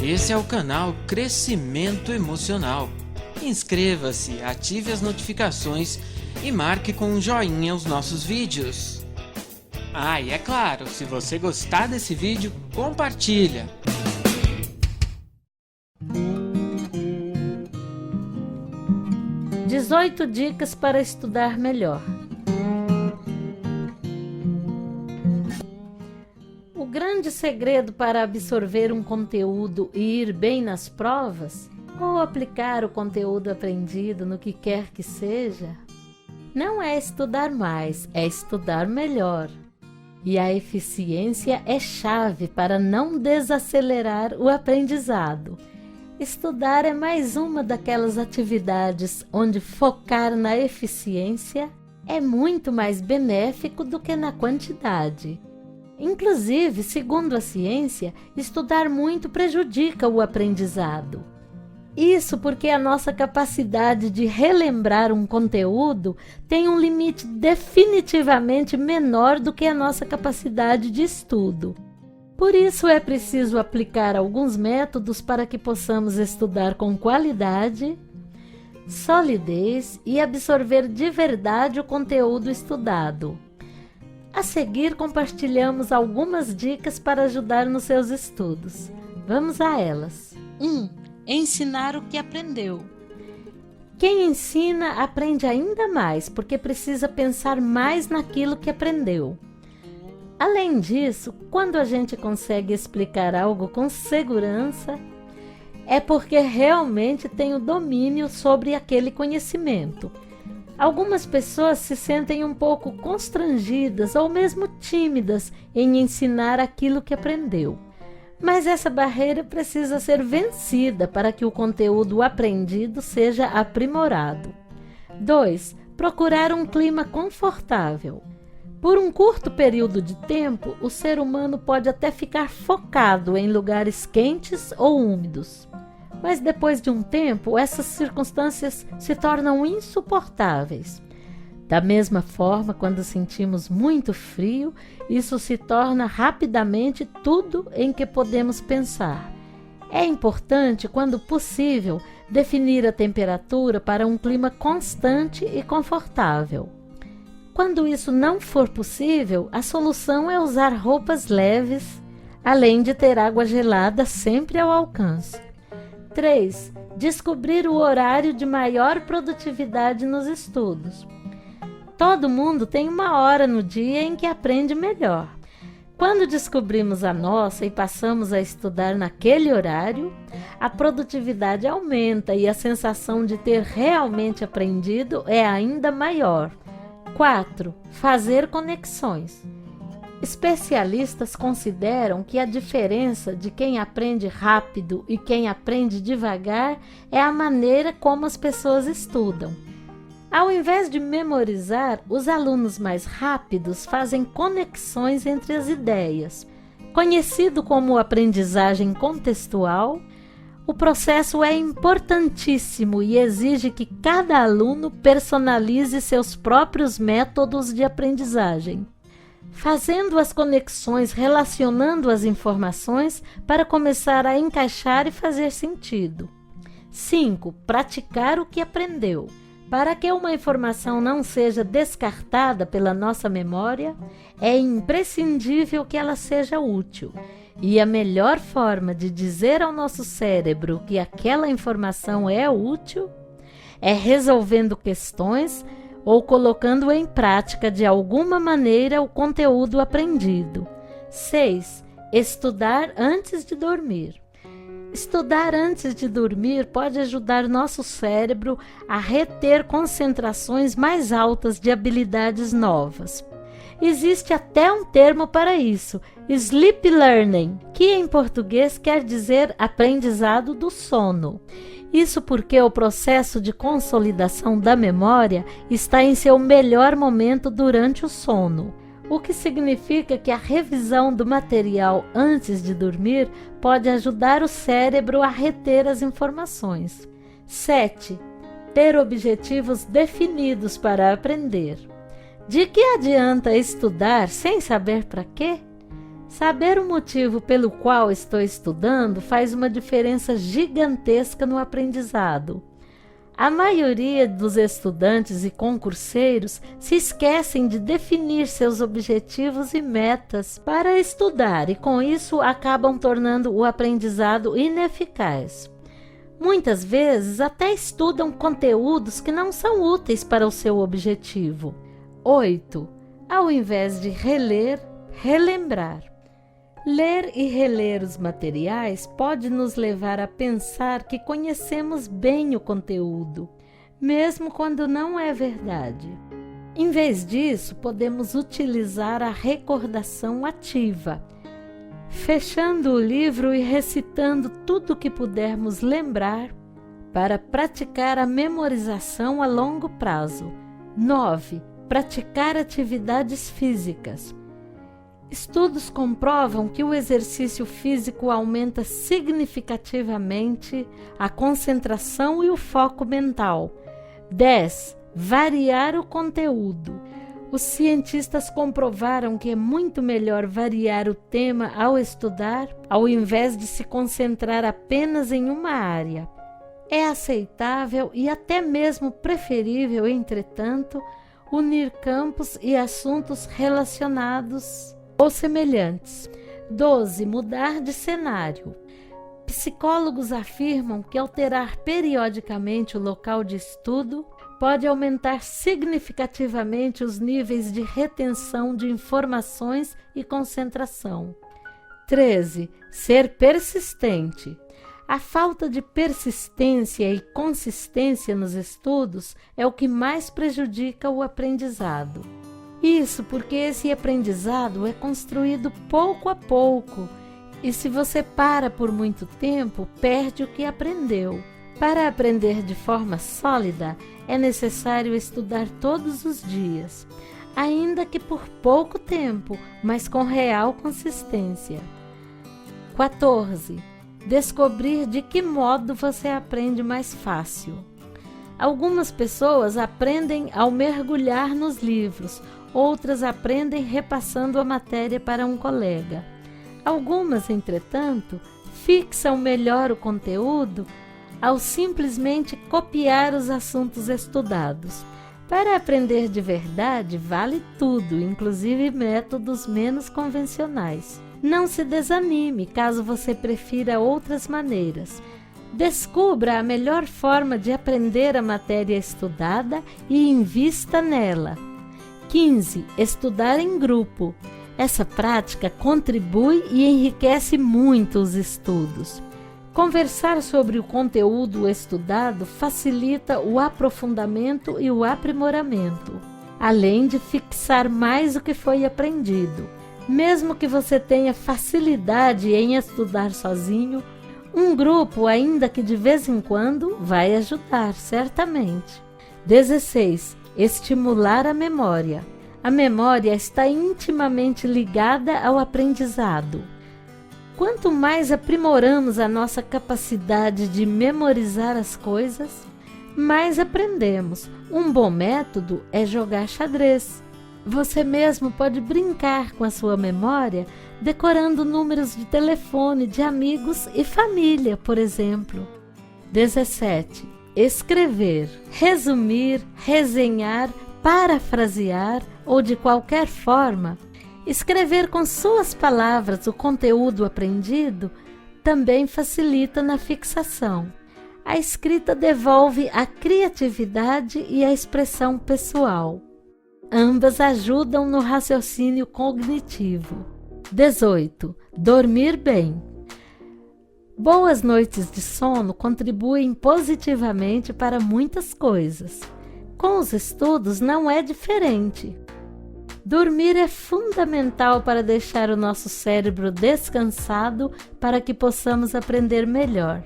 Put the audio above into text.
Esse é o canal Crescimento Emocional. Inscreva-se, ative as notificações e marque com um joinha os nossos vídeos. E é claro, se você gostar desse vídeo, compartilha. Dezoito dicas para estudar melhor. O grande segredo para absorver um conteúdo e ir bem nas provas, ou aplicar o conteúdo aprendido no que quer que seja, não é estudar mais, é estudar melhor. E a eficiência é chave para não desacelerar o aprendizado. Estudar é mais uma daquelas atividades onde focar na eficiência é muito mais benéfico do que na quantidade. Inclusive, segundo a ciência, estudar muito prejudica o aprendizado. Isso porque a nossa capacidade de relembrar um conteúdo tem um limite definitivamente menor do que a nossa capacidade de estudo. Por isso é preciso aplicar alguns métodos para que possamos estudar com qualidade, solidez e absorver de verdade o conteúdo estudado. A seguir, compartilhamos algumas dicas para ajudar nos seus estudos. Vamos a elas. 1. Ensinar o que aprendeu. Quem ensina aprende ainda mais, porque precisa pensar mais naquilo que aprendeu. Além disso, quando a gente consegue explicar algo com segurança, é porque realmente tem o domínio sobre aquele conhecimento. Algumas pessoas se sentem um pouco constrangidas ou mesmo tímidas em ensinar aquilo que aprendeu. Mas essa barreira precisa ser vencida para que o conteúdo aprendido seja aprimorado. 2. Procurar um clima confortável. Por um curto período de tempo, o ser humano pode até ficar focado em lugares quentes ou úmidos. Mas depois de um tempo, essas circunstâncias se tornam insuportáveis. Da mesma forma, quando sentimos muito frio, isso se torna rapidamente tudo em que podemos pensar. É importante, quando possível, definir a temperatura para um clima constante e confortável. Quando isso não for possível, a solução é usar roupas leves, além de ter água gelada sempre ao alcance. 3. Descobrir o horário de maior produtividade nos estudos. Todo mundo tem uma hora no dia em que aprende melhor. Quando descobrimos a nossa e passamos a estudar naquele horário, a produtividade aumenta e a sensação de ter realmente aprendido é ainda maior. 4. Fazer conexões. Especialistas consideram que a diferença de quem aprende rápido e quem aprende devagar é a maneira como as pessoas estudam. Ao invés de memorizar, os alunos mais rápidos fazem conexões entre as ideias. Conhecido como aprendizagem contextual, o processo é importantíssimo e exige que cada aluno personalize seus próprios métodos de aprendizagem, fazendo as conexões, relacionando as informações para começar a encaixar e fazer sentido. 5. Praticar o que aprendeu. Para que uma informação não seja descartada pela nossa memória, é imprescindível que ela seja útil. E a melhor forma de dizer ao nosso cérebro que aquela informação é útil é resolvendo questões ou colocando em prática de alguma maneira o conteúdo aprendido. 6. Estudar antes de dormir. Estudar antes de dormir pode ajudar nosso cérebro a reter concentrações mais altas de habilidades novas. Existe até um termo para isso, sleep learning, que em português quer dizer aprendizado do sono. Isso porque o processo de consolidação da memória está em seu melhor momento durante o sono, o que significa que a revisão do material antes de dormir pode ajudar o cérebro a reter as informações. 7. Ter objetivos definidos para aprender. De que adianta estudar sem saber para quê? Saber o motivo pelo qual estou estudando faz uma diferença gigantesca no aprendizado. A maioria dos estudantes e concurseiros se esquecem de definir seus objetivos e metas para estudar e, com isso, acabam tornando o aprendizado ineficaz. Muitas vezes até estudam conteúdos que não são úteis para o seu objetivo. 8. Ao invés de reler, relembrar. Ler e reler os materiais pode nos levar a pensar que conhecemos bem o conteúdo, mesmo quando não é verdade. Em vez disso, podemos utilizar a recordação ativa, fechando o livro e recitando tudo o que pudermos lembrar para praticar a memorização a longo prazo. 9. Praticar atividades físicas. Estudos comprovam que o exercício físico aumenta significativamente a concentração e o foco mental. 10. Variar o conteúdo. Os cientistas comprovaram que é muito melhor variar o tema ao estudar, ao invés de se concentrar apenas em uma área. É aceitável e até mesmo preferível, entretanto, unir campos e assuntos relacionados ou semelhantes. 12. Mudar de cenário. Psicólogos afirmam que alterar periodicamente o local de estudo pode aumentar significativamente os níveis de retenção de informações e concentração. 13. Ser persistente. A falta de persistência e consistência nos estudos é o que mais prejudica o aprendizado. Isso porque esse aprendizado é construído pouco a pouco e, se você para por muito tempo, perde o que aprendeu. Para aprender de forma sólida, é necessário estudar todos os dias, ainda que por pouco tempo, mas com real consistência. 14. Descobrir de que modo você aprende mais fácil. Algumas pessoas aprendem ao mergulhar nos livros, outras aprendem repassando a matéria para um colega. Algumas, entretanto, fixam melhor o conteúdo ao simplesmente copiar os assuntos estudados. Para aprender de verdade, vale tudo, inclusive métodos menos convencionais. Não se desanime caso você prefira outras maneiras. Descubra a melhor forma de aprender a matéria estudada e invista nela. 15. Estudar em grupo. Essa prática contribui e enriquece muito os estudos. Conversar sobre o conteúdo estudado facilita o aprofundamento e o aprimoramento, além de fixar mais o que foi aprendido. Mesmo que você tenha facilidade em estudar sozinho, um grupo, ainda que de vez em quando, vai ajudar, certamente. 16. Estimular a memória. A memória está intimamente ligada ao aprendizado. Quanto mais aprimoramos a nossa capacidade de memorizar as coisas, mais aprendemos. Um bom método é jogar xadrez. Você mesmo pode brincar com a sua memória, decorando números de telefone de amigos e família, por exemplo. 17. Escrever, resumir, resenhar, parafrasear ou, de qualquer forma, escrever com suas palavras o conteúdo aprendido também facilita na fixação. A escrita devolve a criatividade e a expressão pessoal. Ambas ajudam no raciocínio cognitivo. 18. Dormir bem. Boas noites de sono contribuem positivamente para muitas coisas. Com os estudos não é diferente. Dormir é fundamental para deixar o nosso cérebro descansado para que possamos aprender melhor.